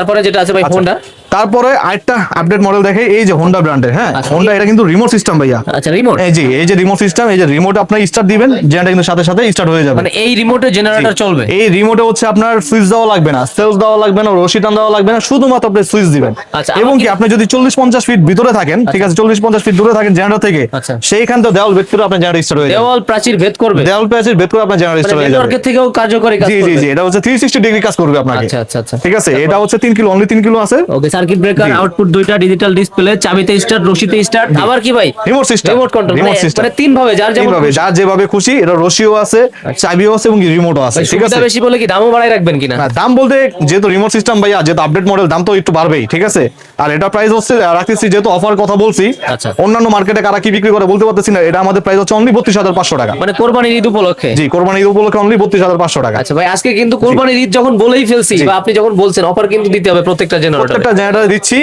তারপরে যেটা আছে ভাই হোন্ডা। তারপরে আরেকটা আপডেট মডেল দেখে, এই যে হোন্ডা ব্র্যান্ডের, হ্যাঁ হোন্ডা, এটা কিন্তু রিমোট সিস্টেম ভাইয়া। আচ্ছা রিমোট, এই যে রিমোট সিস্টেম, এই যে রিমোট আপনি স্টার্ট দিবেন, যেটা কিন্তু সাথে সাথে স্টার্ট হয়ে যাবে। মানে এই রিমোটে জেনারেটর চলবে। এই রিমোটে হচ্ছে আপনার সুইচ দেওয়া লাগবে না, সেলস দেওয়া লাগবে না, রশি টান দেওয়া লাগবে না, শুধুমাত্র আপনি সুইচ দিবেন। আচ্ছা, এবং কি আপনি যদি 40-50 ফিট ভিতরে থাকেন, ঠিক আছে 40-50 ফিট দূরে থাকেন জেনারেটর থেকে, আচ্ছা। সেইখান থেকে দেওয়াল ভেদ করে আপনার জেনারেটর স্টার্ট হয়ে যাবে। দেওয়াল প্রাচীর ভেদ করবে, দেওয়াল প্রাচীর ভেদ করে আপনার জেনারেটর স্টার্ট হয়ে যাবে। নেটওয়ার্কের থেকেও কার্যকরী কাজ জি করবে। জি জি, এটা হচ্ছে 360 ডিগ্রি কাজ করবে আপনাকে। আচ্ছা আচ্ছা আচ্ছা, ঠিক আছে, এটা হচ্ছে 3 কিলো, অনলি 3 কিলো আছে। ওকে, সার্কিট ব্রেকার, আউটপুট দুইটা, ডিজিটাল ডিসপ্লে, চাবিতে স্টার্ট, রশিতে স্টার্ট, আবার কি ভাই remote system, remote control, remote system মানে তিন ভাবে যার যেমন খুশি। যার যেভাবে খুশি। এটা রশিও আছে, চাবিও আছে এবং রিমোটও আছে। ঠিক আছে, সুবিধা বেশি বলে কি দামও বাড়ায় রাখবেন কিনা? হ্যাঁ, দাম বলতে যেহেতু রিমোট সিস্টেম ভাইয়া, যেহেতু আপডেট মডেল, দাম তো একটু বাড়বেই। ঠিক আছে, আর এটা প্রাইস হচ্ছে রাখতেছি, যেহেতু অফার কথা বলছি, আচ্ছা। অন্যান্য মার্কেটে কারা কি বিক্রি করে বলতে পারতেছি না, এটা আমাদের প্রাইস হচ্ছে অনলি 32,500 টাকা। মানে কোরবানির ঈদ উপলক্ষে। জি, কোরবানির ঈদ উপলক্ষে অনলি 32,500 টাকা। আচ্ছা ভাই, আজকে কিন্তু কোরবানির ঈদ যখন বলেই ফেলছি, বা আপনি যখন বলছেন অফার কিন্তু দিতে হবে প্রত্যেকটা জেনারেটরে। প্রত্যেকটা জেনারেটর দিচ্ছি।